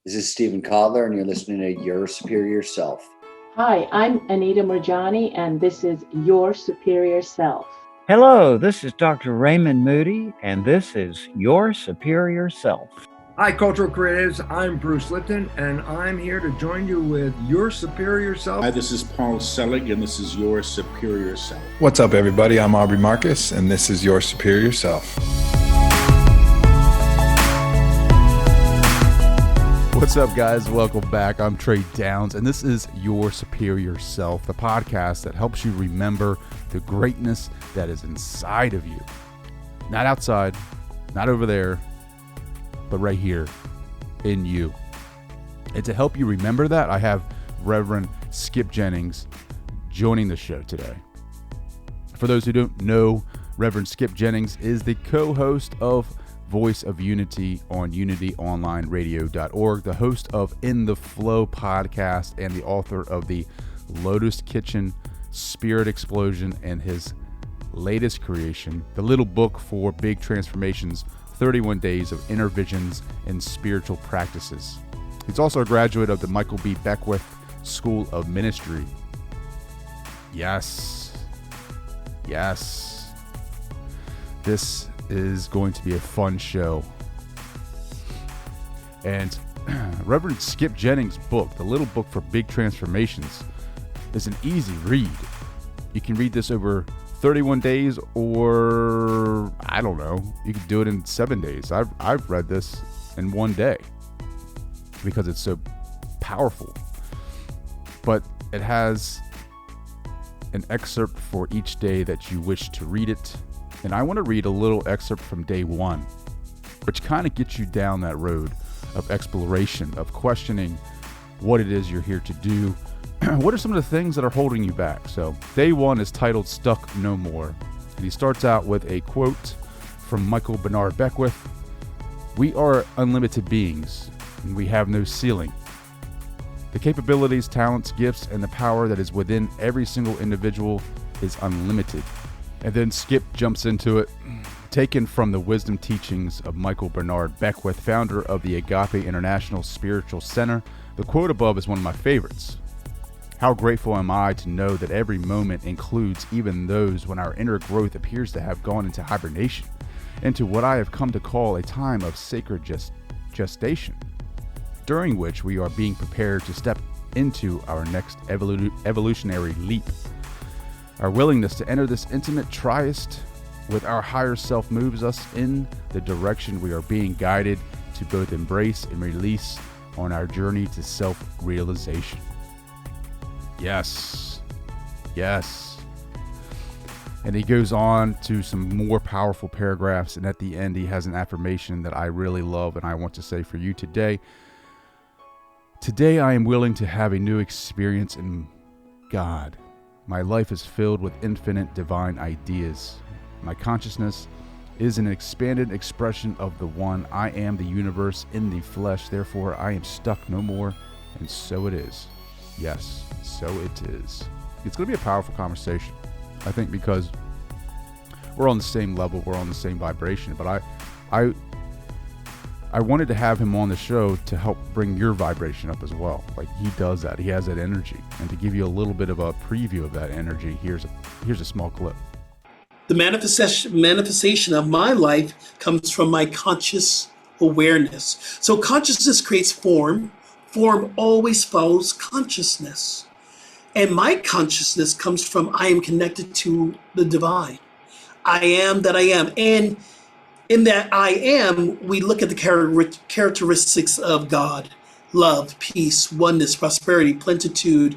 This is Stephen Kotler, and you're listening to Your Superior Self. Hi, I'm Anita Murjani, and this is Your Superior Self. Hello, this is Dr. Raymond Moody, and this is Your Superior Self. Hi, Cultural Creatives. I'm Bruce Lipton, and I'm here to join you with Your Superior Self. Hi, this is Paul Selig, and this is Your Superior Self. What's up, everybody? I'm Aubrey Marcus, and this is Your Superior Self. What's up, guys? Welcome back. I'm Trey Downs, and this is Your Superior Self, the podcast that helps you remember the greatness that is inside of you. Not outside, not over there, but right here in you. And to help you remember that, I have Reverend Skip Jennings joining the show today. For those who don't know, Reverend Skip Jennings is the co-host of Voice of Unity on unityonlineradio.org, the host of In the Flow podcast, and the author of the Lotus Kitchen, Spirit Explosion, and his latest creation, the little book for big transformations, 31 Days of Inner Visions and Spiritual Practices. He's also a graduate of the Michael B. Beckwith School of Ministry. Yes. This is going to be a fun show. And Reverend Skip Jennings' book, the little book for big transformations, is an easy read. You can read this over 31 days, or I don't know, you could do it in 7 days. I've read this in one day because it's so powerful. But it has an excerpt for each day that you wish to read it. And I want to read a little excerpt from day one, which kind of gets you down that road of exploration, of questioning what it is you're here to do. What are some of the things that are holding you back? So day one is titled Stuck No More. And he starts out with a quote from Michael Bernard Beckwith. "We are unlimited beings, and we have no ceiling. The capabilities, talents, gifts, and the power that is within every single individual is unlimited." And then Skip jumps into it, taken from the wisdom teachings of Michael Bernard Beckwith, founder of the Agape International Spiritual Center. The quote above is one of my favorites. "How grateful am I to know that every moment includes even those when our inner growth appears to have gone into hibernation, into what I have come to call a time of sacred gestation, during which we are being prepared to step into our next evolutionary leap. Our willingness to enter this intimate tryst with our higher self moves us in the direction we are being guided to both embrace and release on our journey to self-realization." Yes. And he goes on to some more powerful paragraphs, and at the end he has an affirmation that I really love and I want to say for you today. "Today I am willing to have a new experience in God. My life is filled with infinite divine ideas. My consciousness is an expanded expression of the one. I am the universe in the flesh. Therefore, I am stuck no more. And so it is." Yes, so it is. It's going to be a powerful conversation, I think, because we're on the same level, we're on the same vibration. But I wanted to have him on the show to help bring your vibration up as well. Like he does that. He has that energy. And to give you a little bit of a preview of that energy, here's a small clip. "The manifestation of my life comes from my conscious awareness. So consciousness creates form. Form always follows consciousness. And my consciousness comes from I am connected to the divine. I am that I am. And in that I am, we look at the characteristics of God: love, peace, oneness, prosperity, plenitude,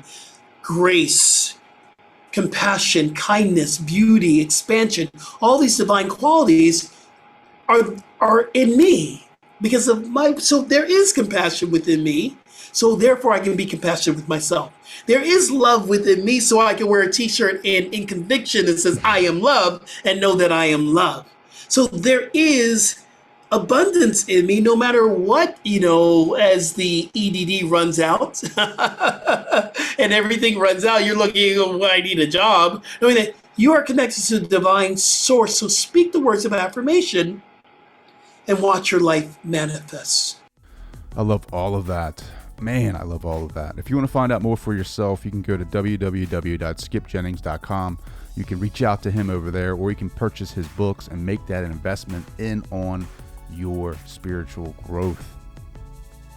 grace, compassion, kindness, beauty, expansion. All these divine qualities are in me because of so there is compassion within me. So therefore I can be compassionate with myself. There is love within me, so I can wear a t-shirt in conviction that says I am loved and know that I am loved. So there is abundance in me, no matter what, as the EDD runs out and everything runs out, you're looking, well, I need a job. Knowing that you are connected to the divine source. So speak the words of affirmation and watch your life manifest. I love all of that. Man, I love all of that. If you want to find out more for yourself, you can go to www.skipjennings.com. You can reach out to him over there, or you can purchase his books and make that an investment on your spiritual growth.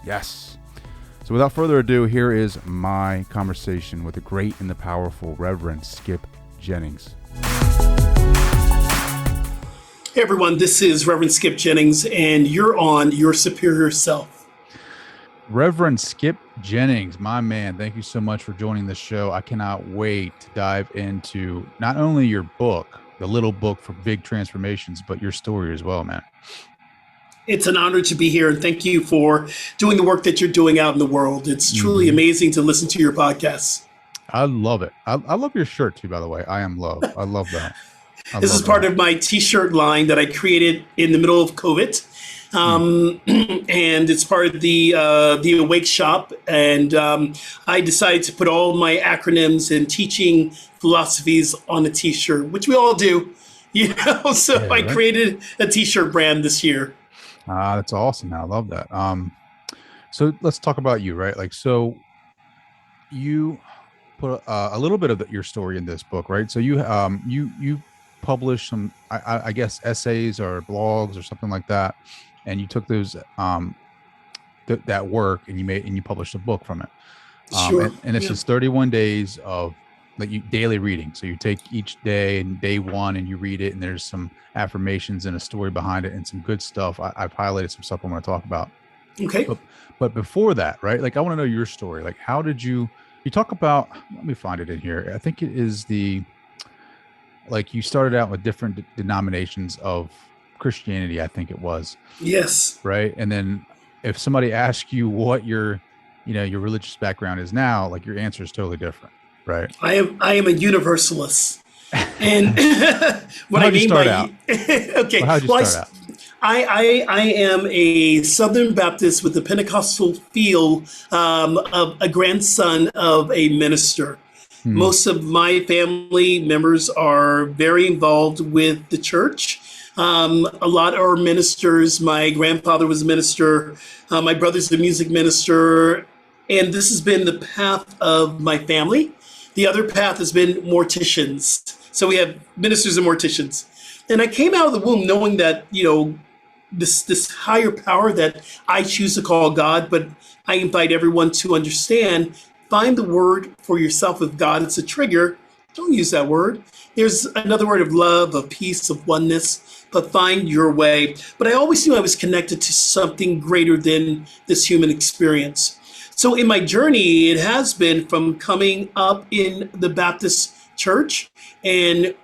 Yes. So without further ado, here is my conversation with the great and the powerful Reverend Skip Jennings. Hey everyone, this is Reverend Skip Jennings, and you're on Your Superior Self. Reverend Skip Jennings, my man, thank you so much for joining the show. I cannot wait to dive into not only your book, the little book for big transformations, but your story as well, man. It's an honor to be here, and thank you for doing the work that you're doing out in the world. It's truly amazing to listen to your podcasts. I love it. I love your shirt too, by the way. I am love. I love that. This is part of my t-shirt line that I created in the middle of COVID. And it's part of the Awake Shop. And I decided to put all my acronyms and teaching philosophies on a t-shirt, which we all do, so yeah, I created a t-shirt brand this year. That's awesome. I love that. So let's talk about you, right? Like, so you put a little bit of your story in this book, right? So you published some, I guess, essays or blogs or something like that, and you took those that work and you published a book from it. Sure. And it's just 31 days of daily reading. So you take each day and day one and you read it, and there's some affirmations and a story behind it and some good stuff. I've highlighted some stuff I want to talk about. Okay. But before that, right? Like, I want to know your story. Like, how did you talk about, let me find it in here. I think it is you started out with different denominations of Christianity, I think it was. Yes. Right. And then if somebody asks you what your religious background is now, like, your answer is totally different. Right. I am a universalist. And what I mean by okay. How'd you start out? I am a Southern Baptist with a Pentecostal feel, of a grandson of a minister. Most of my family members are very involved with the church. A lot are ministers. My grandfather was a minister. My brother's a music minister. And this has been the path of my family. The other path has been morticians. So we have ministers and morticians. And I came out of the womb knowing that, this higher power that I choose to call God, but I invite everyone to understand, find the word for yourself. If God is a trigger, don't use that word. There's another word of love, of peace, of oneness, but find your way. But I always knew I was connected to something greater than this human experience. So in my journey, it has been from coming up in the Baptist church and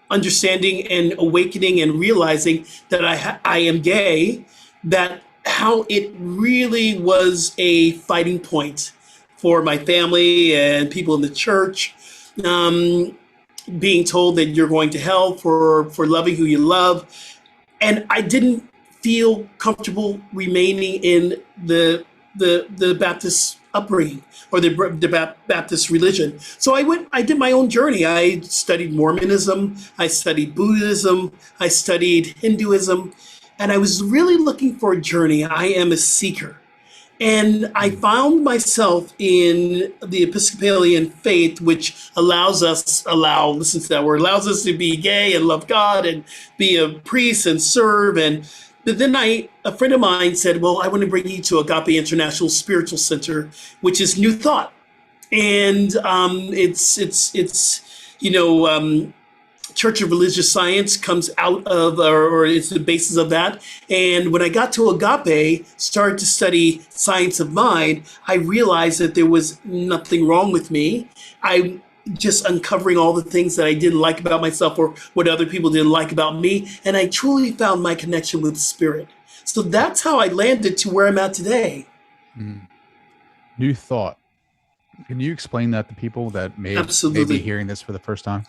understanding and awakening and realizing that I am gay, that how it really was a fighting point for my family and people in the church, being told that you're going to hell for loving who you love. And I didn't feel comfortable remaining in the Baptist upbringing or the Baptist religion. So I did my own journey. I studied Mormonism, I studied Buddhism, I studied Hinduism, and I was really looking for a journey. I am a seeker. And I found myself in the Episcopalian faith, which allows us to be gay and love God and be a priest and serve. But then a friend of mine said, well, I want to bring you to Agape International Spiritual Center, which is New Thought. And Church of Religious Science comes out of, or it's the basis of that. And when I got to Agape, started to study science of mind, I realized that there was nothing wrong with me. I'm just uncovering all the things that I didn't like about myself or what other people didn't like about me. And I truly found my connection with Spirit. So that's how I landed to where I'm at today. New Thought. Can you explain that to people that may be hearing this for the first time?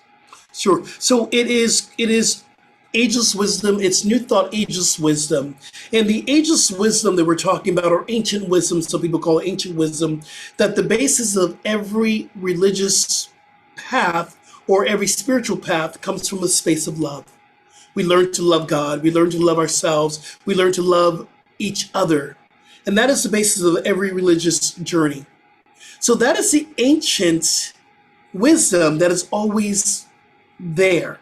Sure. So it is ageless wisdom. It's New Thought, ageless wisdom. And the ageless wisdom that we're talking about, or ancient wisdom, some people call it ancient wisdom, that the basis of every religious path or every spiritual path comes from a space of love. We learn to love God. We learn to love ourselves. We learn to love each other. And that is the basis of every religious journey. So that is the ancient wisdom that is always there.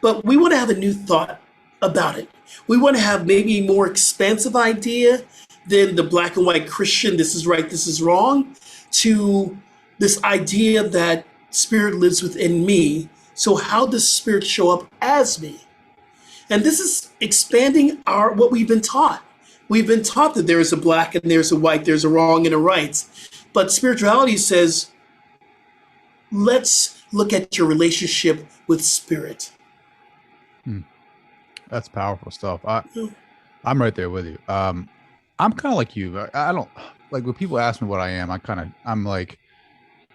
But we want to have a new thought about it. We want to have maybe a more expansive idea than the black and white Christian, this is right, this is wrong, to this idea that spirit lives within me. So how does spirit show up as me? And this is expanding what we've been taught. We've been taught that there is a black and there's a white, there's a wrong and a right. But spirituality says, let's look at your relationship with spirit. That's powerful stuff. I'm right there with you. I'm kind of like you. I don't like when people ask me what I am. I'm like,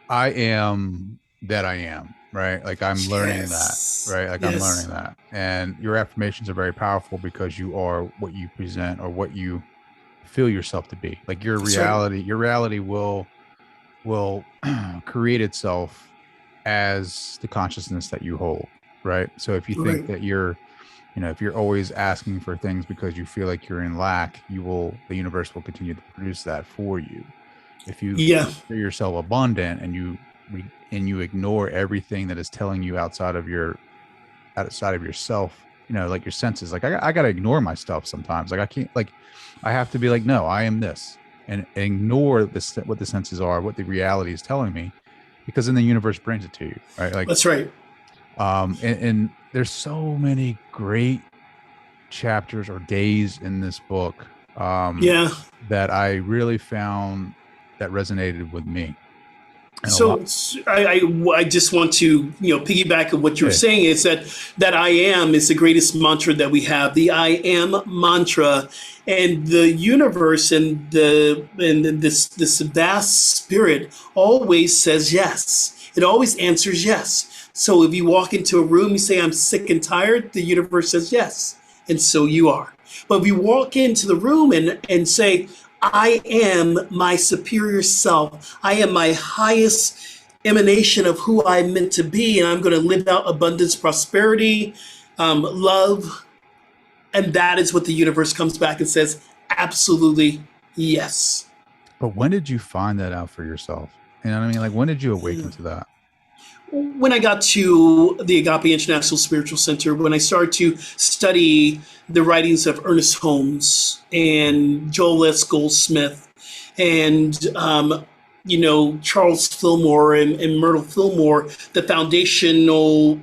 I am that I am, right? Like I'm learning that, right? Like I'm learning that. And your affirmations are very powerful because you are what you present or what you feel yourself to be. Like your reality will create itself as the consciousness that you hold, right? So if you think that if you're always asking for things because you feel like you're in lack, the universe will continue to produce that for you. If you feel yourself abundant and you ignore everything that is telling you outside of yourself, like your senses, like I got to ignore my stuff sometimes. Like I can't, like I have to be like, no, I am this, and ignore this, what the senses are, what the reality is telling me, because then the universe brings it to you, right? Like that's right. And there's so many great chapters or days in this book that I really found that resonated with me. So I just want to piggyback on what you were saying is that I am is the greatest mantra that we have, the I am mantra, and the universe and this vast spirit always says yes. It always answers yes. So if you walk into a room, you say, I'm sick and tired, the universe says yes. And so you are. But if you walk into the room and say, I am my superior self, I am my highest emanation of who I'm meant to be, and I'm going to live out abundance, prosperity, love. And that is what the universe comes back and says, absolutely yes. But when did you find that out for yourself? You know what I mean? Like, when did you awaken to that? When I got to the Agape International Spiritual Center, when I started to study the writings of Ernest Holmes and Joel S. Goldsmith and, Charles Fillmore and Myrtle Fillmore, the foundational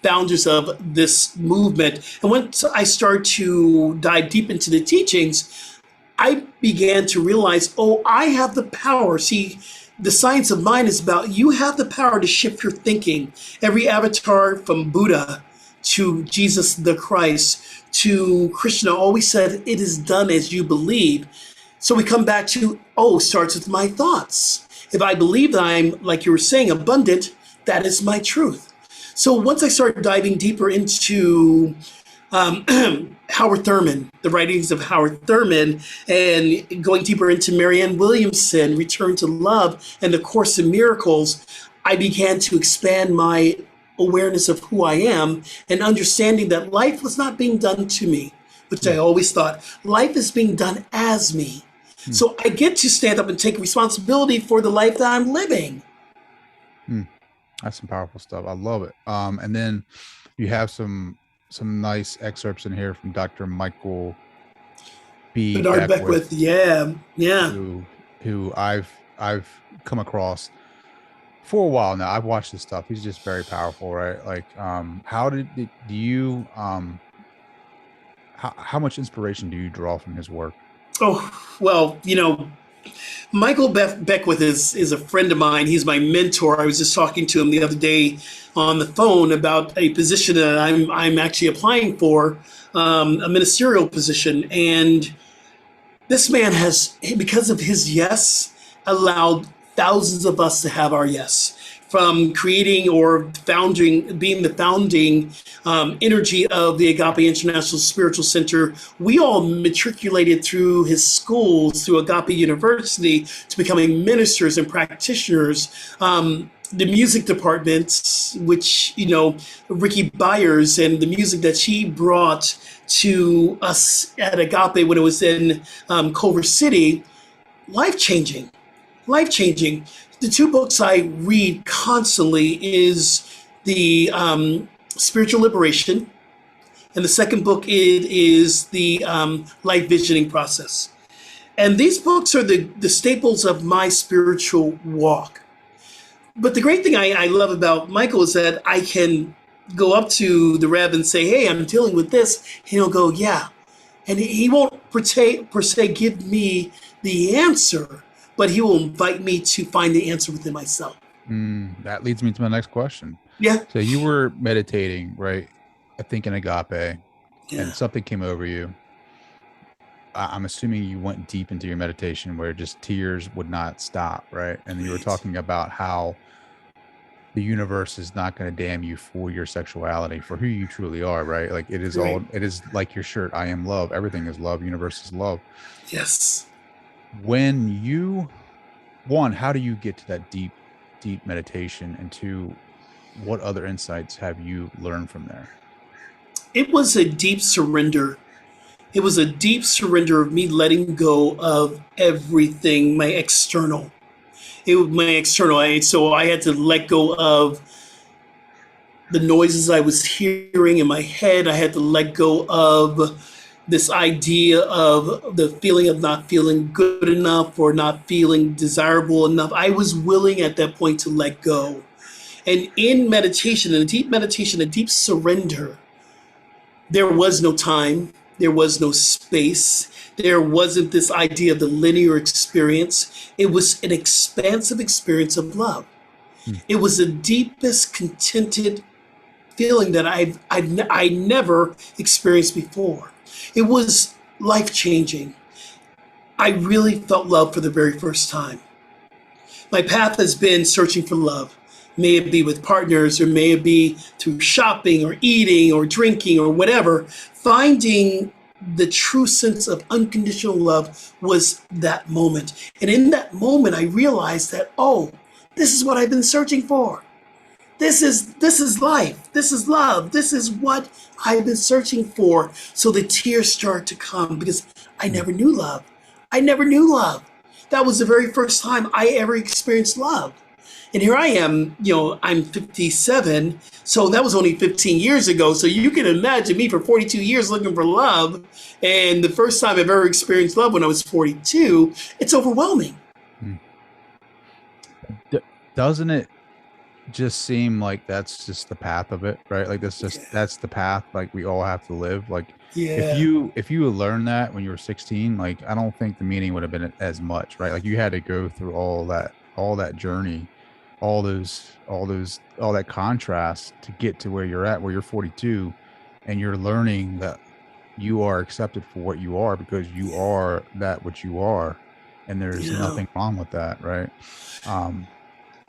founders of this movement. And once I started to dive deep into the teachings, I began to realize, I have the power. See, the science of mind is about you have the power to shift your thinking. Every avatar from Buddha to Jesus the Christ to Krishna always said, it is done as you believe. So we come back to, starts with my thoughts. If I believe that I'm, like you were saying, abundant, that is my truth. So once I started diving deeper into Howard Thurman, the writings of Howard Thurman, and going deeper into Marianne Williamson, Return to Love, and the Course in Miracles, I began to expand my awareness of who I am and understanding that life was not being done to me, which I always thought. Life is being done as me. So I get to stand up and take responsibility for the life that I'm living. That's some powerful stuff. I love it. And then you have some nice excerpts in here from Dr. Michael B. Beckwith. Yeah. Who I've come across for a while now. I've watched his stuff. He's just very powerful, right? Like, how much inspiration do you draw from his work? Michael Beckwith is a friend of mine. He's my mentor. I was just talking to him the other day on the phone about a position that I'm actually applying for, a ministerial position. And this man has, because of his yes, allowed thousands of us to have our yes. From creating or being the founding energy of the Agape International Spiritual Center, we all matriculated through his schools, through Agape University, to becoming ministers and practitioners. the music department, which, Ricky Byers and the music that she brought to us at Agape when it was in Culver City, life-changing, life-changing. The two books I read constantly is the Spiritual Liberation, and the second book is the Life Visioning Process. And these books are the staples of my spiritual walk. But the great thing I love about Michael is that I can go up to the Rev and say, hey, I'm dealing with this. And he'll go, yeah. And he won't per se give me the answer, but he will invite me to find the answer within myself. That leads me to my next question. Yeah. So you were meditating, right? I think in Agape, Yeah. and something came over you. I'm assuming you went deep into your meditation where just tears would not stop, right? And you were talking about how the universe is not going to damn you for your sexuality, for who you truly are, right? Like it is it is like your shirt. I am love. Everything is love. Universe is love. Yes. When you, one, how do you get to that deep meditation? And two, what other insights have you learned from there? It was a deep surrender. It was a deep surrender of me letting go of everything, my external. So I had to let go of the noises I was hearing in my head. I had to let go of this idea of the feeling of not feeling good enough or not feeling desirable enough. I was willing at that point to let go. And in meditation, a deep surrender, there was no time. There was no space. There wasn't this idea of the linear experience. It was an expansive experience of love. It was the deepest contented feeling that I never experienced before. It was life-changing. I really felt love for the very first time. My path has been searching for love. May it be with partners, or may it be through shopping or eating or drinking or whatever. Finding the true sense of unconditional love was that moment. And in that moment, I realized that, oh, this is what I've been searching for. This is life. This is love. This is what I've been searching for. So the tears start to come because I never knew love. I never knew love. That was the very first time I ever experienced love. And here I am, I'm 57, so that was only 15 years ago. So you can imagine me for 42 years looking for love. And the first time I've ever experienced love when I was 42, it's overwhelming. Doesn't it just seem like that's just the path of it, right? Like that's the path like we all have to live. Like if you had learned that when you were 16, like I don't think the meaning would have been as much, right? Like you had to go through all that journey, all that contrast to get to where you're at, where you're 42, and you're learning that you are accepted for what you are because you are that which you are, and there's nothing wrong with that, right?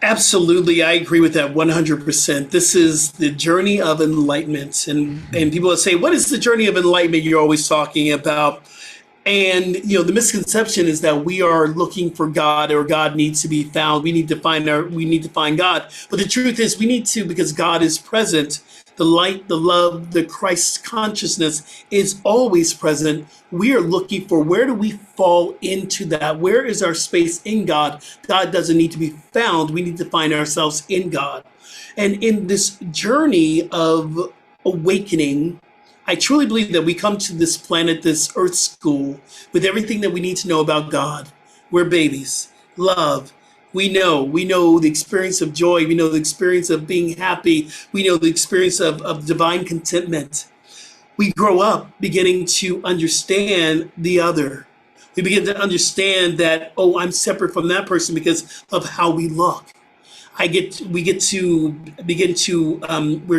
Absolutely, I agree with that 100%. This is the journey of enlightenment, and people say, "What is the journey of enlightenment?" You're always talking about. And, the misconception is that we are looking for God, or God needs to be found. We need to find God. But the truth is we need to, because God is present. The light, the love, the Christ consciousness is always present. We are looking for, where do we fall into that? Where is our space in God? God doesn't need to be found. We need to find ourselves in God. And in this journey of awakening, I truly believe that we come to this planet, this earth school, with everything that we need to know about God. We're babies. Love. We know the experience of joy. We know the experience of being happy. We know the experience of divine contentment. We grow up beginning to understand the other. We begin to understand that, oh, I'm separate from that person because of how we look. We're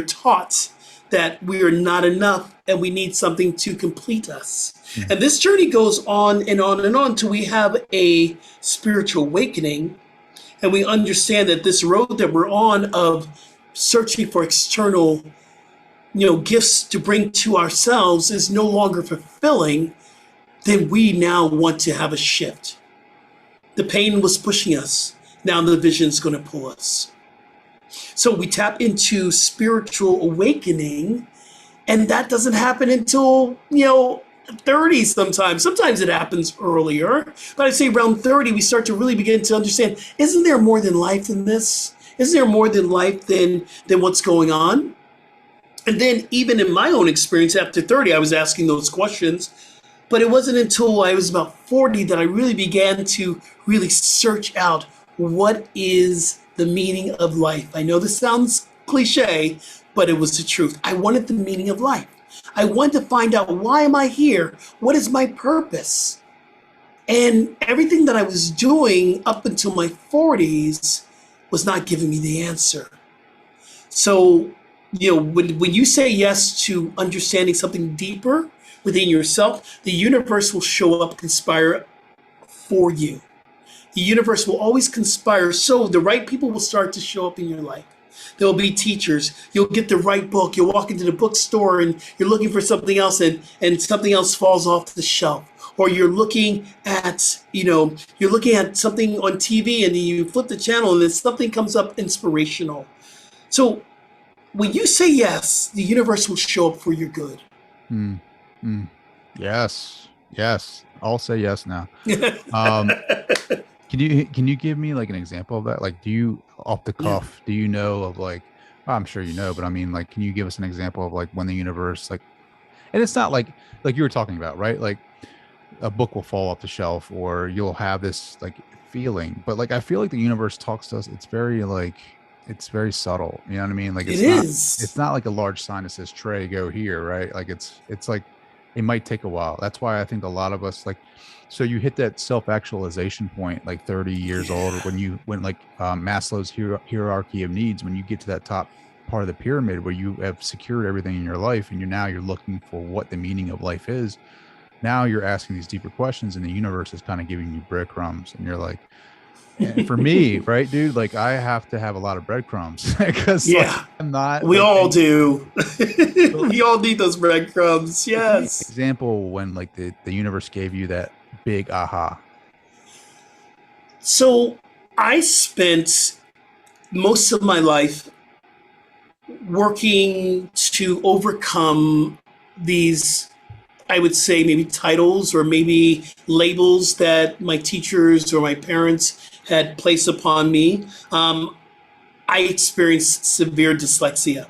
taught that we are not enough and we need something to complete us. And this journey goes on and on and on till we have a spiritual awakening, and we understand that this road that we're on of searching for external, gifts to bring to ourselves is no longer fulfilling. Then we now want to have a shift. The pain was pushing us. Now the vision is going to pull us. So we tap into spiritual awakening, and that doesn't happen until, 30 sometimes. Sometimes it happens earlier, but I'd say around 30, we start to really begin to understand, isn't there more than life than this? Isn't there more than life than what's going on? And then even in my own experience after 30, I was asking those questions, but it wasn't until I was about 40 that I really began to really search out what is the meaning of life. I know this sounds cliche, but it was the truth. I wanted the meaning of life. I wanted to find out, why am I here? What is my purpose? And everything that I was doing up until my 40s was not giving me the answer. So, when you say yes to understanding something deeper within yourself, the universe will show up, conspire for you. The universe will always conspire, so the right people will start to show up in your life. There will be teachers. You'll get the right book. You'll walk into the bookstore and you're looking for something else, and something else falls off the shelf. Or you're looking at, something on TV and you flip the channel and then something comes up inspirational. So when you say yes, the universe will show up for your good. Yes. I'll say yes now. Can you give me like an example of that? Like, do you, off the cuff, do you know of like, I'm sure you know, but I mean, like, can you give us an example of like when the universe, like, and it's not like you were talking about, right? Like a book will fall off the shelf or you'll have this like feeling, but like, I feel like the universe talks to us. It's very subtle. You know what I mean? Like it's not like a large sign that says Trey, go here, right? Like it's like, it might take a while. That's why I think a lot of us, like, so you hit that self-actualization point, like 30 years old, or when Maslow's hierarchy of needs, when you get to that top part of the pyramid where you have secured everything in your life and you're looking for what the meaning of life is. Now you're asking these deeper questions and the universe is kind of giving you breadcrumbs, and you're like, and for me, right, dude, like I have to have a lot of breadcrumbs because like, I'm not. We all do. We all need those breadcrumbs. Yes. Example when like the universe gave you that big aha. So I spent most of my life working to overcome these, I would say, maybe titles or maybe labels that my teachers or my parents had placed upon me. I experienced severe dyslexia.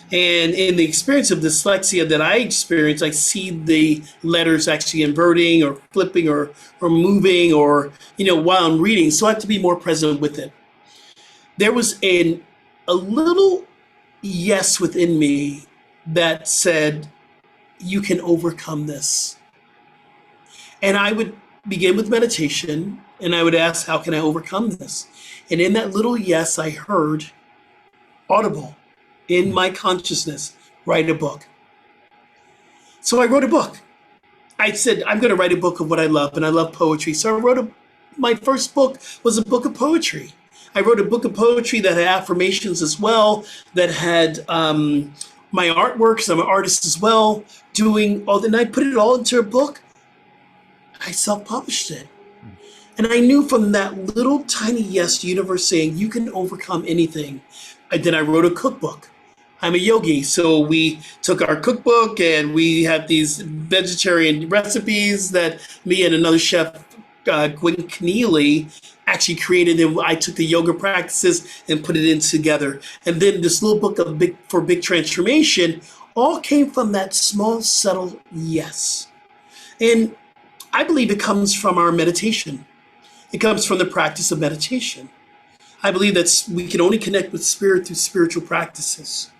And in the experience of dyslexia that I experienced, I see the letters actually inverting or flipping or moving or, while I'm reading. So I have to be more present with it. There was a little yes within me that said, you can overcome this. And I would begin with meditation and I would ask, how can I overcome this? And in that little yes, I heard audible in my consciousness, write a book. So I wrote a book. I said, I'm going to write a book of what I love, and I love poetry. So I wrote my first book was a book of poetry. I wrote a book of poetry that had affirmations as well, that had my artworks. I'm an artist as well, doing all that. And I put it all into a book. I self-published it. And I knew from that little tiny yes, the universe saying, you can overcome anything. Then I wrote a cookbook. I'm a yogi, so we took our cookbook and we have these vegetarian recipes that me and another chef, Gwen Keneally, actually created. And I took the yoga practices and put it in together. And then this little book of Big Transformation all came from that small, subtle yes. And I believe it comes from our meditation. It comes from the practice of meditation. I believe that we can only connect with spirit through spiritual practices.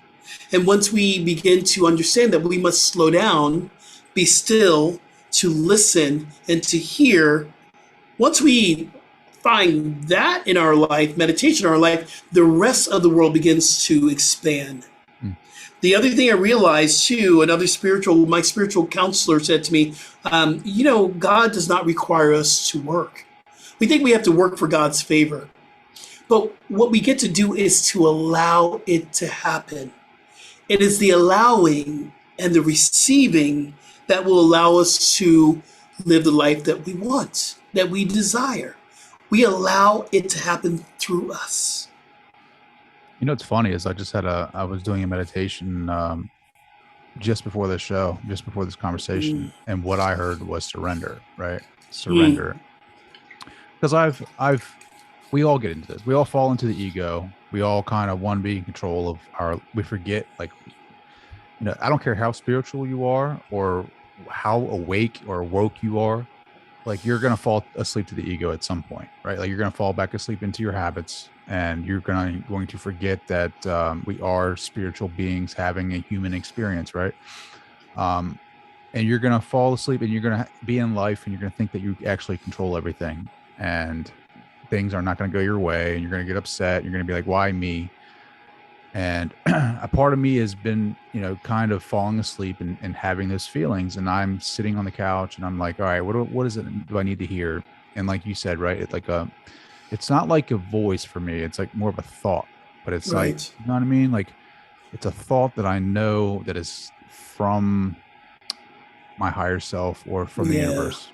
And once we begin to understand that we must slow down, be still, to listen and to hear, once we find that in our life, meditation in our life, the rest of the world begins to expand. The other thing I realized too, my spiritual counselor said to me, God does not require us to work. We think we have to work for God's favor. But what we get to do is to allow it to happen. It is the allowing and the receiving that will allow us to live the life that we want, that we desire. We allow it to happen through us. You know, what's funny is I was doing a meditation just before the show, just before this conversation, and what I heard was surrender, right? Surrender. Because we all get into this. We all fall into the ego. We all kind of want to be in control of we forget, like, I don't care how spiritual you are or how awake or woke you are, like you're going to fall asleep to the ego at some point, right? Like you're going to fall back asleep into your habits, and you're going to forget that we are spiritual beings having a human experience, right? And you're going to fall asleep, and you're going to be in life, and you're going to think that you actually control everything, and things are not going to go your way, and you're going to get upset. You're going to be like, why me? And a part of me has been, kind of falling asleep and having those feelings. And I'm sitting on the couch, and I'm like, all right, what is it do I need to hear? And like you said, right, it's not like a voice for me. It's like more of a thought, but it's Right. like, you know what I mean? Like it's a thought that I know that is from my higher self or from the Yeah. universe.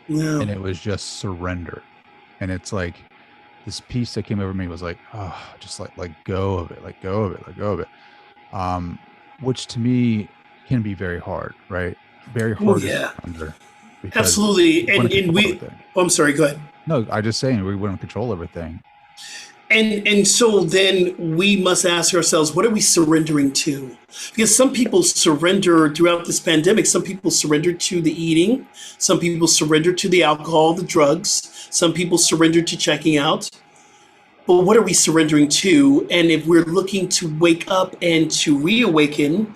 Yeah. And it was just surrender. And it's like this peace that came over me was like, oh, just like let go of it, let go of it, let go of it. Which to me can be very hard, right? Very hard yeah. to surrender. because Absolutely. we want to And control we, everything. oh, I'm sorry, go ahead. No, I just saying we want to control everything. And so then we must ask ourselves, what are we surrendering to? Because some people surrender throughout this pandemic. Some people surrender to the eating. Some people surrender to the alcohol, the drugs. Some people surrender to checking out. But what are we surrendering to? And if we're looking to wake up and to reawaken,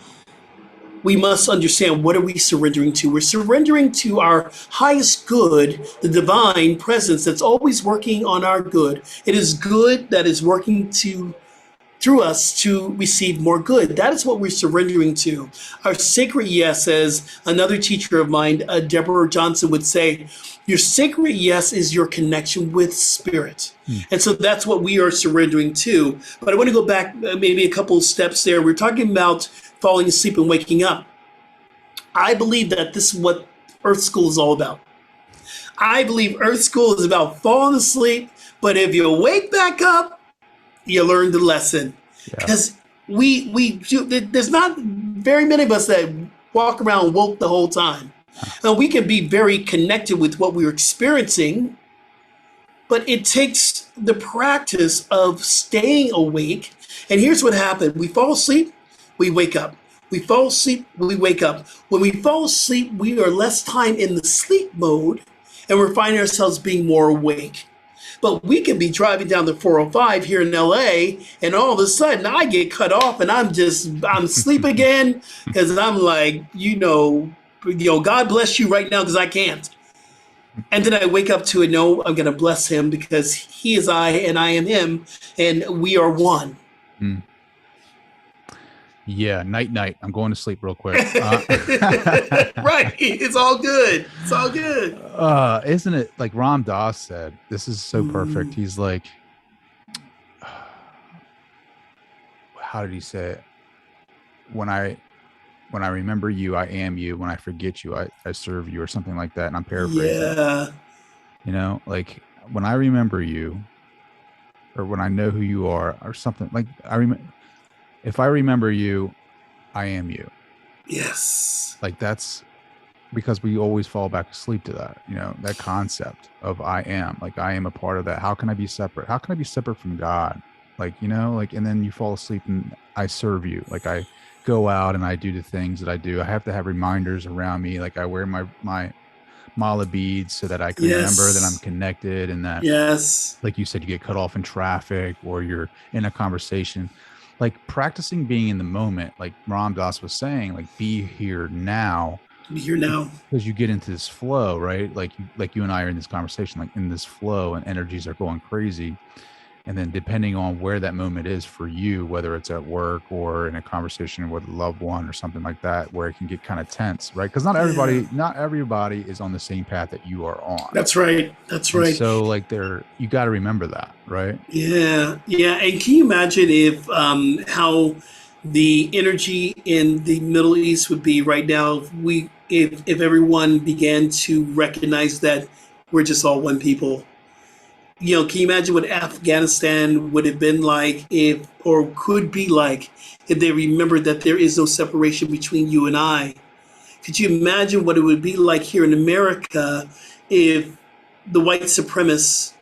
we must understand, what are we surrendering to? We're surrendering to our highest good, the divine presence that's always working on our good. It is good that is working through us to receive more good. That is what we're surrendering to. Our sacred yes, as another teacher of mine, Deborah Johnson, would say, your sacred yes is your connection with spirit. And so that's what we are surrendering to. But I want to go back maybe a couple of steps there. We're talking about falling asleep and waking up. I believe that this is what Earth School is all about. I believe Earth School is about falling asleep, but if you wake back up, you learn the lesson. Because there's not very many of us that walk around woke the whole time. Now, we can be very connected with what we're experiencing, but it takes the practice of staying awake. And here's what happened. We fall asleep, we wake up. We fall asleep, we wake up. When we fall asleep, we are less time in the sleep mode, and we're finding ourselves being more awake. But we can be driving down the 405 here in LA, and all of a sudden I get cut off, and I'm asleep again, because I'm like, God bless you right now, because I can't. And then I wake up to it, no, I'm going to bless him, because he is I and I am him, and we are one. Yeah, night. I'm going to sleep real quick. Right. It's all good. It's all good. Isn't it like Ram Dass said? This is so perfect. He's like, how did he say it? When I remember you, I am you. When I forget you, I serve you, or something like that. And I'm paraphrasing. Yeah. Like when I remember you, or when I know who you are, or something like if I remember you, I am you. Yes. Like that's because we always fall back asleep to that, that concept of I am, like I am a part of that. How can I be separate? How can I be separate from God? And then you fall asleep and I serve you. Like I go out and I do the things that I do. I have to have reminders around me. Like I wear my mala beads so that I can remember that I'm connected, and that, like you said, you get cut off in traffic or you're in a conversation. Like practicing being in the moment, like Ram Dass was saying, like be here now. Be here now. Because you get into this flow, right? Like you and I are in this conversation, like in this flow, and energies are going crazy. And then depending on where that moment is for you, whether it's at work or in a conversation with a loved one or something like that, where it can get kind of tense, right? Because not everybody is on the same path that you are on. That's right. And so like you got to remember that, right? Yeah. And can you imagine if how the energy in the Middle East would be right now if everyone began to recognize that we're just all one people. Can you imagine what Afghanistan would have been like if, or could be like, if they remembered that there is no separation between you and I? Could you imagine what it would be like here in America if the white supremacists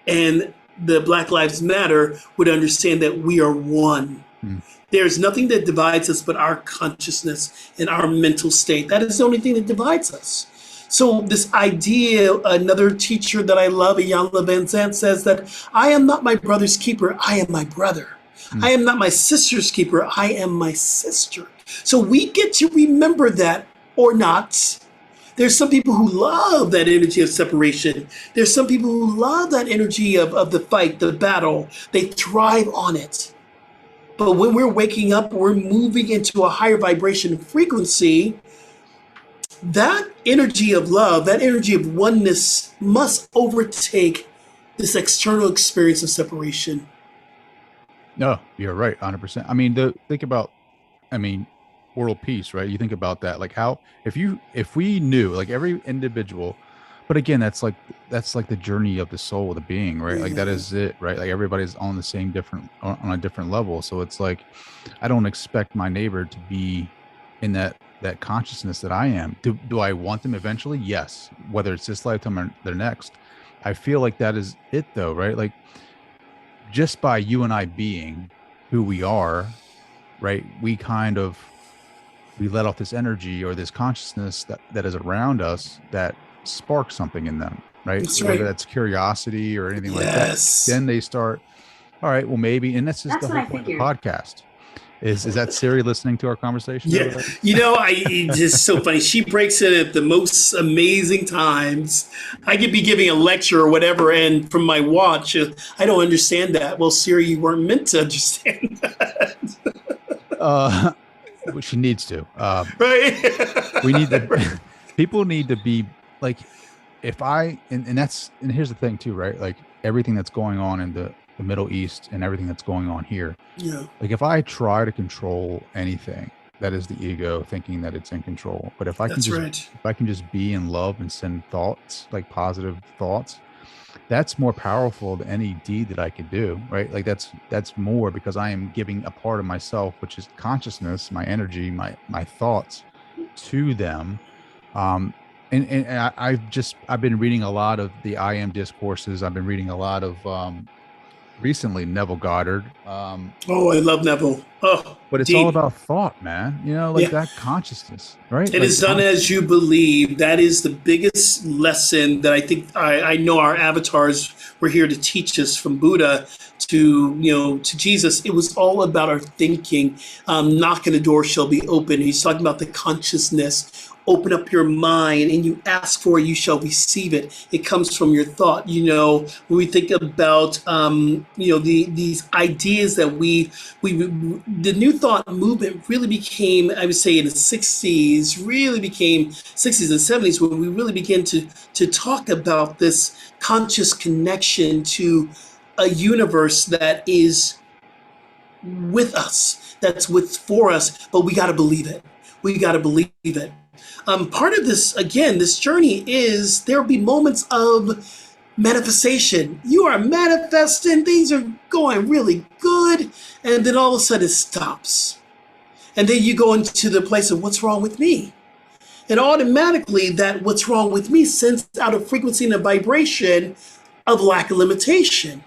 and the Black Lives Matter would understand that we are one? There's nothing that divides us but our consciousness and our mental state. That is the only thing that divides us. So this idea, another teacher that I love, Iyanla Vanzant, says that I am not my brother's keeper, I am my brother. I am not my sister's keeper, I am my sister. So we get to remember that or not. There's some people who love that energy of separation. There's some people who love that energy of the fight, the battle. They thrive on it. But when we're waking up, we're moving into a higher vibration frequency. That energy of love, that energy of oneness must overtake this external experience of separation. No, you're right, 100%. I mean, think about, world peace, right? You think about that, like how if we knew, like every individual, but again, that's like the journey of the soul, the being, right? Like that is it, right? Like everybody's on the same on a different level. So it's like I don't expect my neighbor to be in that consciousness that I am. Do I want them eventually? Yes. Whether it's this lifetime or the next. I feel like that is it though, right? Like just by you and I being who we are, right? We let off this energy or this consciousness that is around us that sparks something in them, right? That's Whether right. that's curiosity or anything like that. Then they start, all right, well maybe, and that's the whole point of the podcast. Is that Siri listening to our conversation? Yeah, it's just so funny. She breaks in at the most amazing times. I could be giving a lecture or whatever, and from my watch, I don't understand that. Well, Siri, you weren't meant to understand that. Well, she needs to. Right? We need to. People need to be like, and here's the thing too, right? Like everything that's going on in the Middle East and everything that's going on here. Yeah. Like if I try to control anything, that is the ego thinking that it's in control. But if I can just be in love and send thoughts, like positive thoughts, that's more powerful than any deed that I could do, right? Like that's more because I am giving a part of myself, which is consciousness, my energy, my thoughts to them. And I've been reading a lot of the I Am discourses. I've been reading a lot of recently Neville Goddard. Oh, I love Neville. Oh, but it's all about thought, man. That consciousness, right? It is done as you believe. That is the biggest lesson that I think I know our avatars were here to teach us, from Buddha to Jesus. It was all about our thinking. Knock and the door shall be open. He's talking about the consciousness. Open up your mind and you ask for it, you shall receive it. It comes from your thought. When we think about, these ideas that the New Thought movement really became, I would say in the 60s, and 70s, when we really began to talk about this conscious connection to a universe that is with us, that's for us, but we got to believe it. We got to believe it. Part of this, again, this journey is there'll be moments of manifestation. You are manifesting, things are going really good, and then all of a sudden it stops. And then you go into the place of what's wrong with me? And automatically that what's wrong with me sends out a frequency and a vibration of lack of limitation.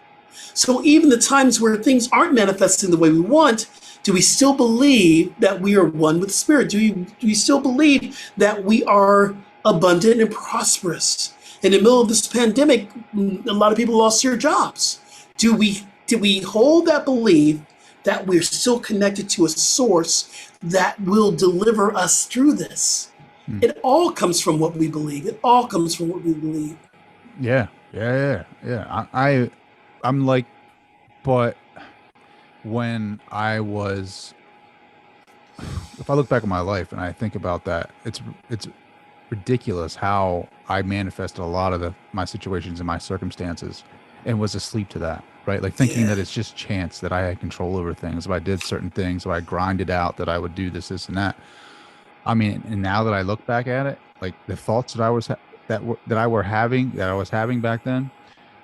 So even the times where things aren't manifesting the way we want, do we still believe that we are one with Spirit? Do we still believe that we are abundant and prosperous? In the middle of this pandemic, a lot of people lost their jobs. Did we hold that belief that we're still connected to a source that will deliver us through this? It all comes from what we believe. It all comes from what we believe. Yeah. I'm like, but when if I look back at my life and I think about that, it's ridiculous how I manifested a lot of my situations and my circumstances and was asleep to that, right? Like thinking that it's just chance, that I had control over things. If I did certain things, if I grinded out, that I would do this and that. I mean, and now that I look back at it, like the thoughts that I was having back then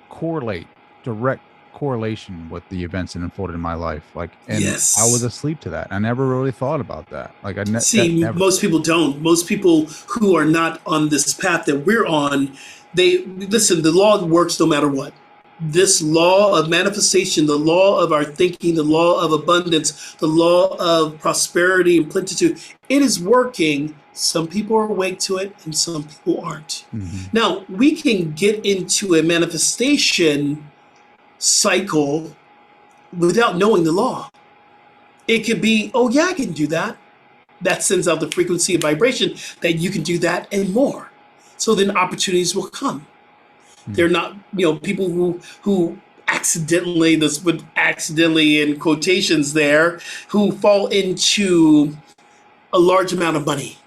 correlate direct correlation with the events that unfolded in my life. Like, and Yes. I was asleep to that. I never really thought about that. Like, never. Most people don't. Most people who are not on this path that we're on, they listen. The law works no matter what. This law of manifestation, the law of our thinking, the law of abundance, the law of prosperity and plenitude, it is working. Some people are awake to it and some people aren't. Mm-hmm. Now, we can get into a manifestation cycle without knowing the law. It could be, oh yeah, I can do that. That sends out the frequency and vibration that you can do that and more. So then opportunities will come. They're not, people who accidentally, this would accidentally in quotations there, who fall into a large amount of money.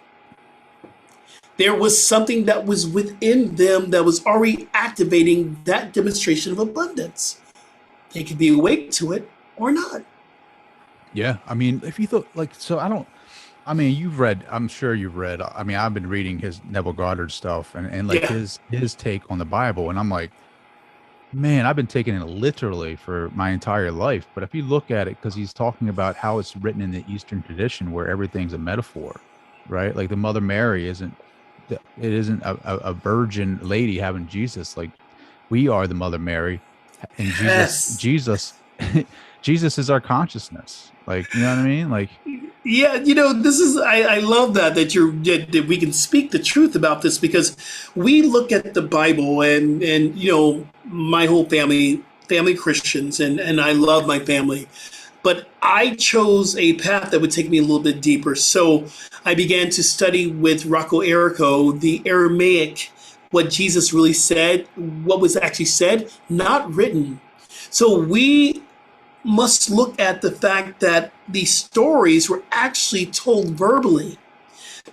There was something that was within them that was already activating that demonstration of abundance. They could be awake to it or not. Yeah. I mean, if you thought I'm sure you've read, I've been reading his Neville Goddard stuff and his take on the Bible. And I'm like, man, I've been taking it literally for my entire life. But if you look at it, because he's talking about how it's written in the Eastern tradition where everything's a metaphor, right? Like the Mother Mary isn't a virgin lady having Jesus. Like we are the Mother Mary and Jesus is our consciousness. Like, you know what I mean? Like, yeah, this is, I love that that we can speak the truth about this, because we look at the Bible and my whole family Christians, and I love my family, but I chose a path that would take me a little bit deeper. So I began to study with Rocco Errico, the Aramaic, what Jesus really said, what was actually said, not written. So we must look at the fact that these stories were actually told verbally.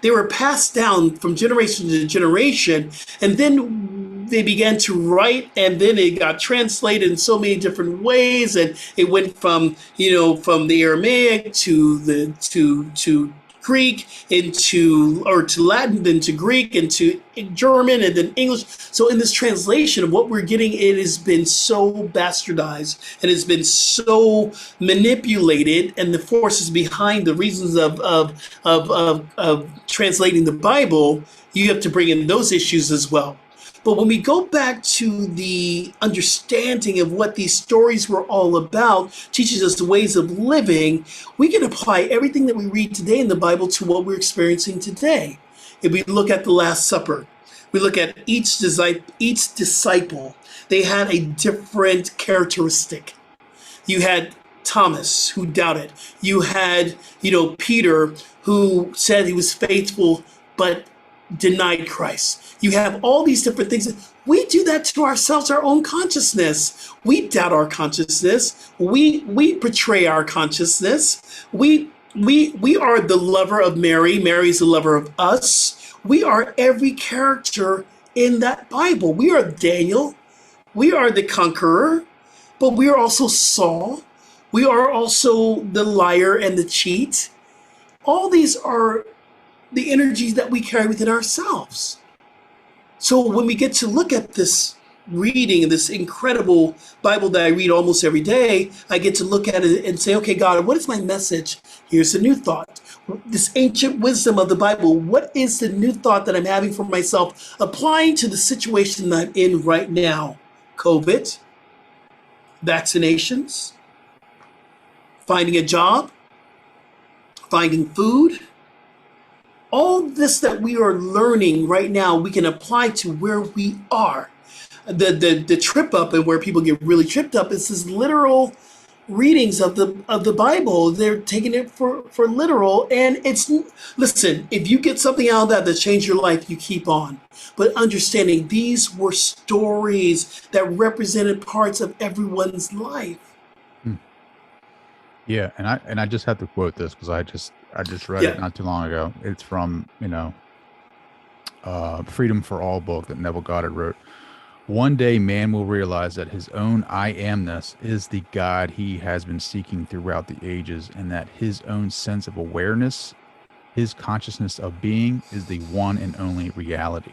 They were passed down from generation to generation, and then they began to write, and then it got translated in so many different ways, and it went from the Aramaic to Greek to Latin, then to Greek, and to German, and then English. So in this translation of what we're getting, it has been so bastardized and it's been so manipulated, and the forces behind the reasons of translating the Bible, you have to bring in those issues as well. But when we go back to the understanding of what these stories were all about, teaches us the ways of living, we can apply everything that we read today in the Bible to what we're experiencing today. If we look at the Last Supper, we look at each disciple, they had a different characteristic. You had Thomas, who doubted. You had, Peter, who said he was faithful, but denied Christ. You have all these different things. We do that to ourselves, our own consciousness. We doubt our consciousness. We betray our consciousness. We are the lover of Mary. Mary's the lover of us. We are every character in that Bible. We are Daniel. We are the conqueror, but we are also Saul. We are also the liar and the cheat. All these are the energies that we carry within ourselves. So when we get to look at this reading, this incredible Bible that I read almost every day, I get to look at it and say, okay, God, what is my message? Here's a new thought. This ancient wisdom of the Bible, what is the new thought that I'm having for myself, applying to the situation that I'm in right now? COVID, vaccinations, finding a job, finding food. All this that we are learning right now, we can apply to where we are. The trip up, and where people get really tripped up, is this literal readings of the Bible. They're taking it for literal, and listen, if you get something out of that changed your life, you keep on. But understanding these were stories that represented parts of everyone's life. Yeah, and I just have to quote this because I just read it not too long ago. It's from Freedom for All book that Neville Goddard wrote. One day man will realize that his own I amness is the God he has been seeking throughout the ages, and that his own sense of awareness, his consciousness of being, is the one and only reality.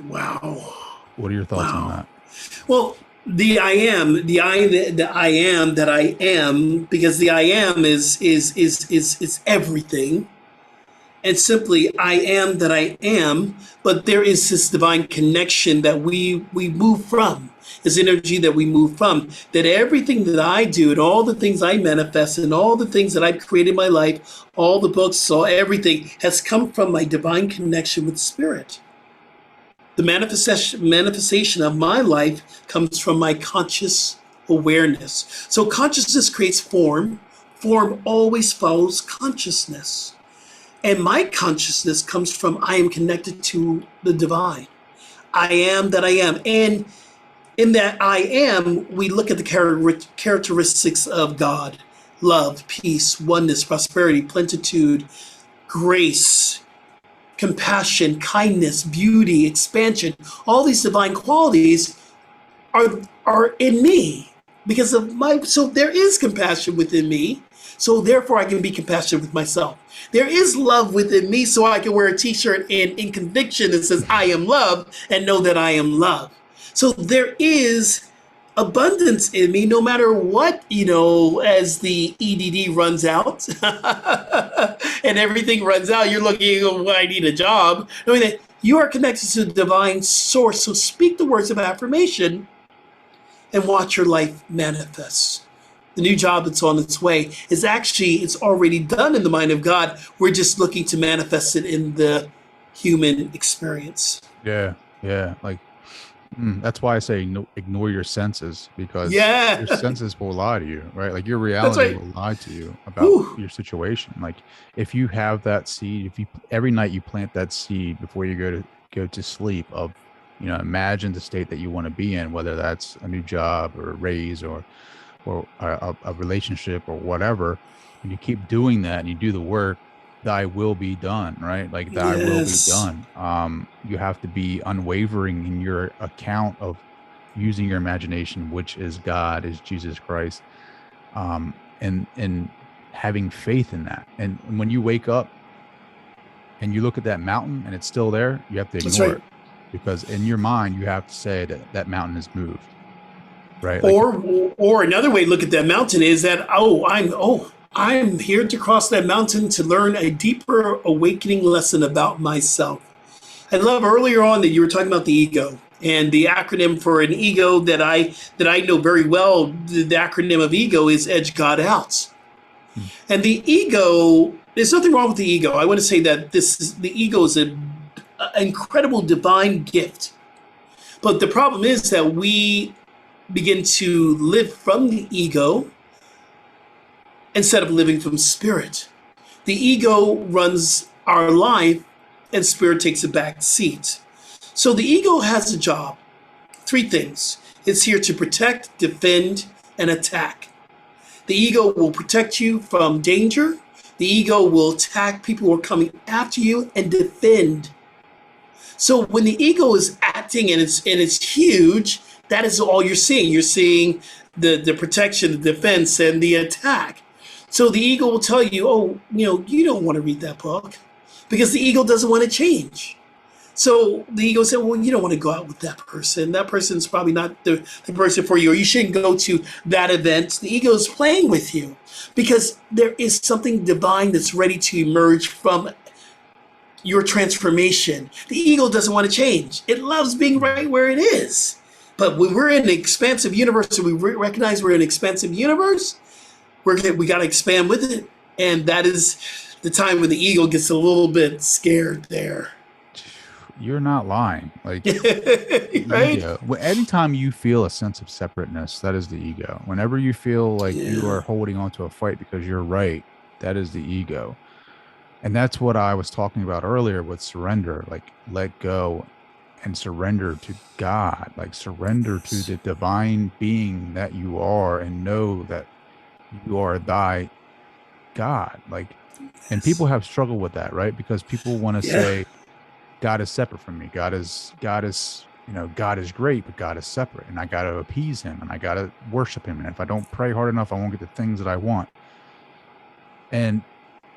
Wow. What are your thoughts on that? Well, the I am that I am, because the I am is everything, and simply I am that I am. But there is this divine connection that we move from, this energy that we move from. That everything that I do and all the things I manifest and all the things that I've created in my life, all the books, all everything has come from my divine connection with Spirit. The manifestation of my life comes from my conscious awareness. So consciousness creates form. Form always follows consciousness. And my consciousness comes from I am connected to the divine. I am that I am. And in that I am, we look at the characteristics of God: love, peace, oneness, prosperity, plenitude, grace, compassion, kindness, beauty, expansion. All these divine qualities are in me because of so there is compassion within me. So therefore I can be compassionate with myself. There is love within me, so I can wear a t-shirt in conviction that says I am loved and know that I am loved. So there is abundance in me, no matter what, as the EDD runs out and everything runs out. You're looking, oh, I need a job. Knowing that you are connected to the divine source. So speak the words of affirmation and watch your life manifest. The new job that's on its way is it's already done in the mind of God. We're just looking to manifest it in the human experience. Yeah. Like, that's why I say ignore your senses, because Yeah. your senses will lie to you, right? Like your reality will lie to you about your situation. Like if you have that seed, every night you plant that seed before you go to sleep of, imagine the state that you want to be in, whether that's a new job or a raise or a relationship or whatever, and you keep doing that and you do the work, thy will be done, right? Like thy will be done. You have to be unwavering in your account of using your imagination, which is God, is Jesus Christ, and having faith in that. And when you wake up and you look at that mountain and it's still there, you have to ignore it, because in your mind you have to say that mountain has moved. Right. Or another way to look at that mountain is that, I'm here to cross that mountain to learn a deeper awakening lesson about myself. I love earlier on that you were talking about the ego, and the acronym for an ego that I know very well. The acronym of ego is Edge God Out. And the ego, there's nothing wrong with the ego. I want to say that the ego is an incredible divine gift. But the problem is that we begin to live from the ego instead of living from spirit. The ego runs our life and spirit takes a back seat. So the ego has a job. 3 things. It's here to protect, defend, and attack. The ego will protect you from danger. The ego will attack people who are coming after you and defend. So when the ego is acting and it's huge, that is all you're seeing. You're seeing the protection, the defense, and the attack. So the ego will tell you, you don't want to read that book, because the ego doesn't want to change. So the ego said, well, you don't want to go out with that person. That person's probably not the person for you, or you shouldn't go to that event. The ego is playing with you because there is something divine that's ready to emerge from your transformation. The ego doesn't want to change. It loves being right where it is. But when we're in an expansive universe, and we recognize we're in an expansive universe, we got to expand with it. And that is the time when the ego gets a little bit scared there. You're not lying. Like, right? Ego. Anytime you feel a sense of separateness, that is the ego. Whenever you feel like you are holding on to a fight because you're right, that is the ego. And that's what I was talking about earlier with surrender. Like, let go and surrender to God. Like, surrender to the divine being that you are, and know that you are thy God. Like, and people have struggled with that, right? Because people want to say God is separate from me. God is, God is great, but God is separate, and I got to appease him, and I got to worship him. And if I don't pray hard enough, I won't get the things that I want. And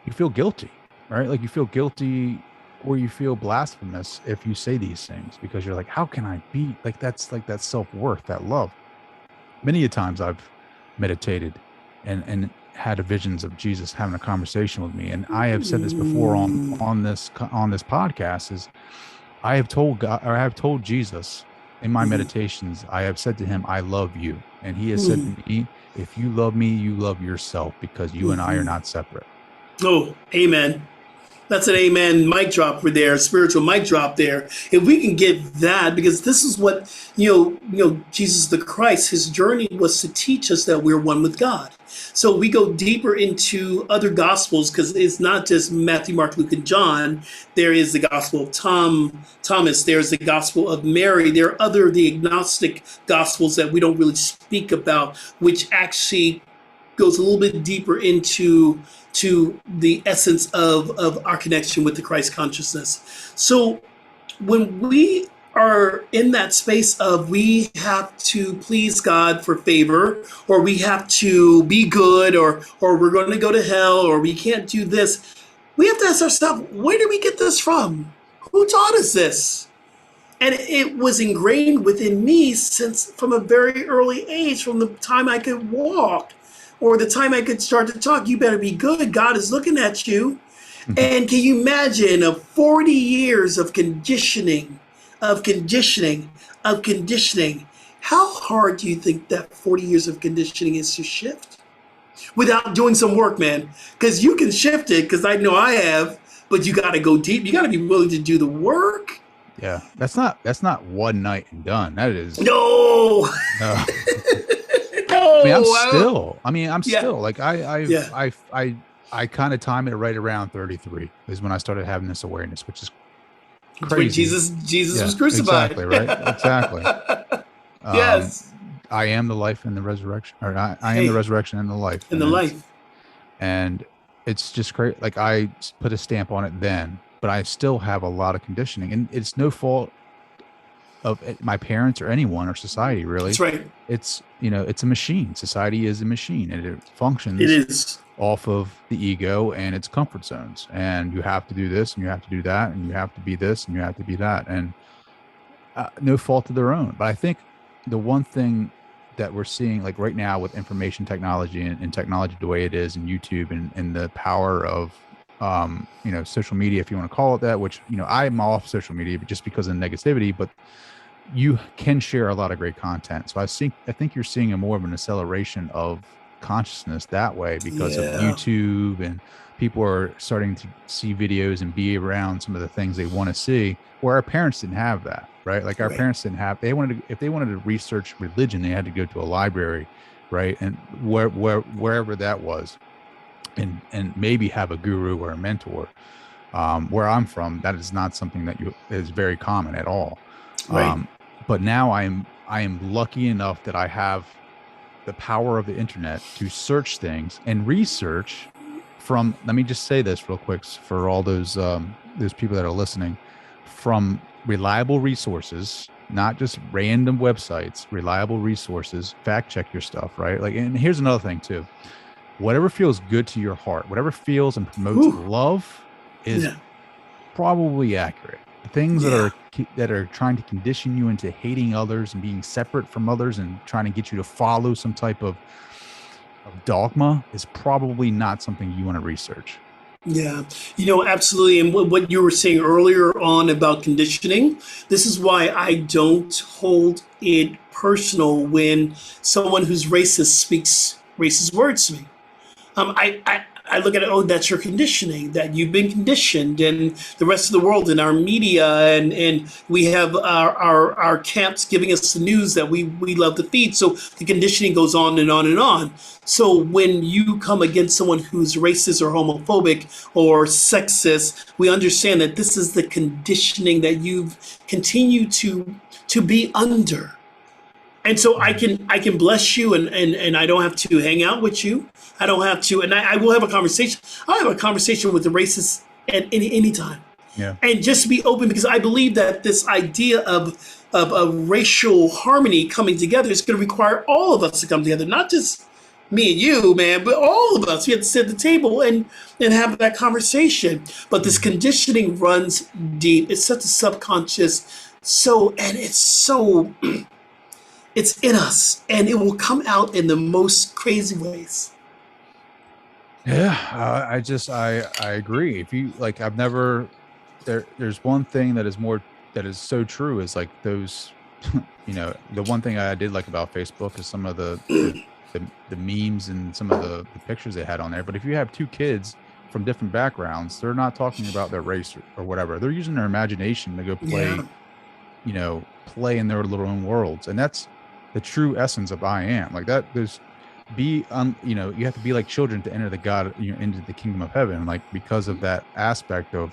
you feel guilty, right? Like, you feel guilty or you feel blasphemous if you say these things, because you're like, how can I be like, that's like that self-worth, that love. Many a times I've meditated and had visions of Jesus having a conversation with me. And I have said this before on this podcast, is I have told God, or I have told Jesus in my meditations, I have said to him, I love you. And he has said to me, if you love me, you love yourself, because you and I are not separate. Oh, amen. That's an amen mic drop for there, spiritual mic drop there. If we can get that, because this is what, Jesus the Christ, his journey was to teach us that we're one with God. So we go deeper into other gospels, because it's not just Matthew, Mark, Luke, and John. There is the gospel of Thomas. There's the gospel of Mary. There are the agnostic gospels that we don't really speak about, which actually goes a little bit deeper into the essence of our connection with the Christ consciousness. So when we are in that space of we have to please God for favor, or we have to be good, or we're going to go to hell, or we can't do this, we have to ask ourselves, where did we get this from? Who taught us this? And it was ingrained within me from a very early age, from the time I could walk, or the time I could start to talk. You better be good. God is looking at you. And can you imagine 40 years of conditioning? How hard do you think that 40 years of conditioning is to shift without doing some work, man? Because you can shift it, because I know I have, but you got to go deep. You got to be willing to do the work. Yeah, that's not one night and done. That is no. I'm still like I kind of time it right around 33 is when I started having this awareness, which is crazy. When Jesus was crucified. Exactly, right? Exactly. Yes. I am the life and the resurrection, or I am the resurrection and the life. And it's just great. Like, I put a stamp on it then, but I still have a lot of conditioning, and it's no fault of my parents or anyone or society, really. That's right. It's a machine. Society is a machine, and it functions. It is off of the ego and its comfort zones, and you have to do this and you have to do that and you have to be this and you have to be that, and no fault of their own. But I think the one thing that we're seeing, like right now with information technology and technology the way it is, and YouTube and the power of social media, if you want to call it that, which I'm off social media but just because of negativity, but you can share a lot of great content. So I think you're seeing more of an acceleration of consciousness that way because of YouTube, and people are starting to see videos and be around some of the things they want to see, where our parents didn't have that, right? Like our parents didn't have, if they wanted to research religion, they had to go to a library, right? And wherever that was, and maybe have a guru or a mentor. Where I'm from, that is not something that is very common at all. Right. But now I am lucky enough that I have the power of the internet to search things and research from, let me just say this real quick for all those people that are listening, from reliable resources, not just random websites, reliable resources, fact check your stuff, right? Like, and here's another thing too, whatever feels good to your heart, whatever feels and promotes love is probably accurate. The things that are trying to condition you into hating others and being separate from others and trying to get you to follow some type of dogma is probably not something you want to research. Yeah, absolutely. And what you were saying earlier on about conditioning, this is why I don't hold it personal when someone who's racist speaks racist words to me. I look at it, that's your conditioning, that you've been conditioned, and the rest of the world and our media, and we have our camps giving us the news that we love to feed. So the conditioning goes on and on and on. So when you come against someone who's racist or homophobic or sexist, we understand that this is the conditioning that you've continued to be under. And so I can bless you, and I don't have to hang out with you. I don't have to, and I will have a conversation. I'll have a conversation with the racist at any time. Yeah. And just be open, because I believe that this idea of racial harmony coming together is going to require all of us to come together, not just me and you, man, but all of us, we had to sit at the table and have that conversation. But this conditioning runs deep. It's such a subconscious, it's in us, and it will come out in the most crazy ways. Yeah, I agree. If you like, I've never there's one thing that is so true is like those, the one thing I did like about Facebook is some of the memes and some of the pictures they had on there. But if you have two kids from different backgrounds, they're not talking about their race or whatever. They're using their imagination to go play, play in their little own worlds, and that's the true essence of I am. Like that, you have to be like children to enter into the kingdom of heaven. Like because of that aspect of,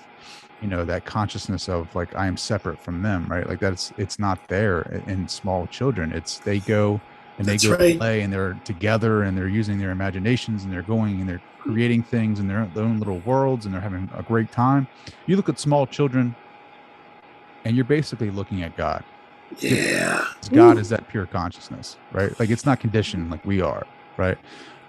that consciousness of like I am separate from them, right? Like it's not there in small children. They go and they play and they're together and they're using their imaginations and they're going and they're creating things in their own little worlds and they're having a great time. You look at small children and you're basically looking at God. Yeah. God is that pure consciousness, right? Like it's not conditioned like we are, right?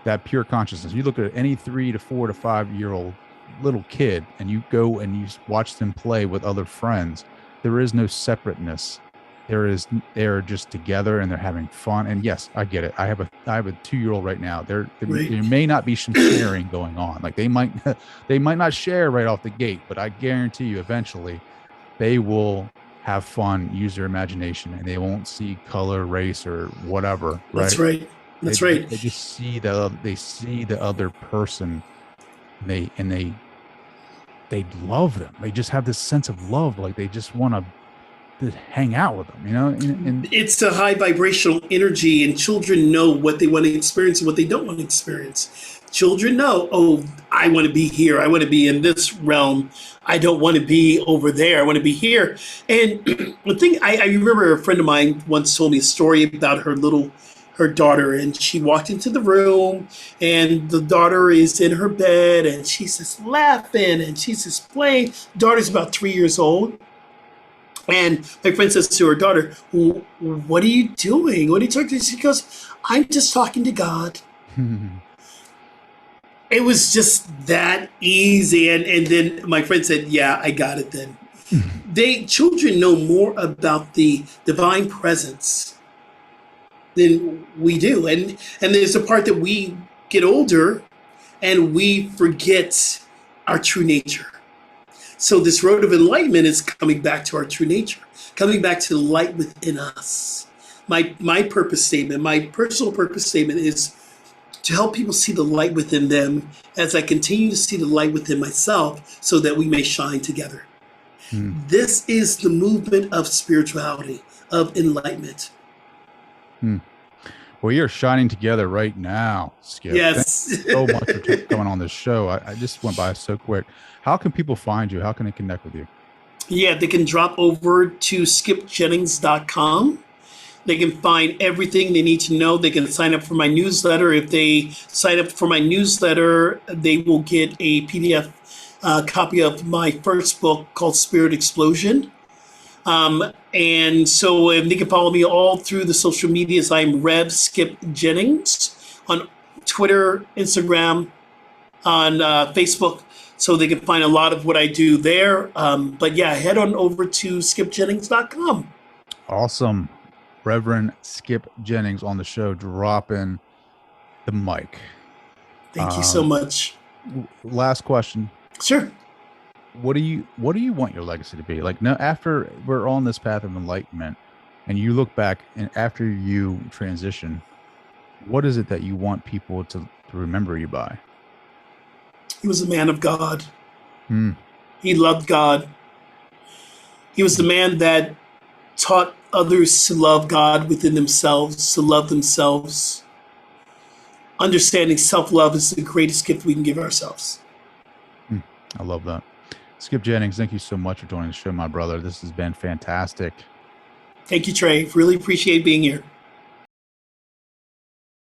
That pure consciousness. You look at any 3 to 4 to 5 year old little kid and you go and you watch them play with other friends. There is no separateness. They're just together and they're having fun. And yes, I get it. I have a 2-year-old right now. There may not be some sharing going on. Like they might not share right off the gate, but I guarantee you eventually they will have fun, use their imagination, and they won't see color, race, or whatever. Right? That's right. That's right. They just see the other person, and they love them. They just have this sense of love, like they just want to hang out with them, And it's a high vibrational energy, and children know what they want to experience and what they don't want to experience. Children know, I want to be here. I want to be in this realm. I don't want to be over there. I want to be here. And the thing, I remember a friend of mine once told me a story about her daughter, and she walked into the room and the daughter is in her bed and she's just laughing and she's just playing. The daughter's about 3 years old. And my friend says to her daughter, what are you doing? What are you talking to? She goes, I'm just talking to God. It was just that easy. And then my friend said, yeah, I got it then. Children know more about the divine presence than we do. And there's a part that we get older and we forget our true nature. So this road of enlightenment is coming back to our true nature, coming back to the light within us. My purpose statement, my personal purpose statement is to help people see the light within them as I continue to see the light within myself so that we may shine together. This is the movement of spirituality, of enlightenment. Well, you're shining together right now, Skip. Yes. Thank you so much for coming on this show. I just went by so quick. How can people find you? How can they connect with you? Yeah, they can drop over to skipjennings.com. They can find everything they need to know. They can sign up for my newsletter. If they sign up for my newsletter, they will get a PDF copy of my first book called Spirit Explosion. And so they can follow me all through the social medias. I'm Rev Skip Jennings on Twitter, Instagram, on Facebook. So they can find a lot of what I do there. But yeah, head on over to skipjennings.com. Awesome. Reverend Skip Jennings on the show, dropping the mic. Thank you so much. Last question. Sure. What do you want your legacy to be? Like now, after we're on this path of enlightenment and you look back and after you transition, what is it that you want people to remember you by? He was a man of God. He loved God. He was the man that taught others to love God within themselves, to love themselves. Understanding self-love is the greatest gift we can give ourselves. I love that. Skip Jennings, thank you so much for joining the show, my brother. This has been fantastic. Thank you, Trey. Really appreciate being here.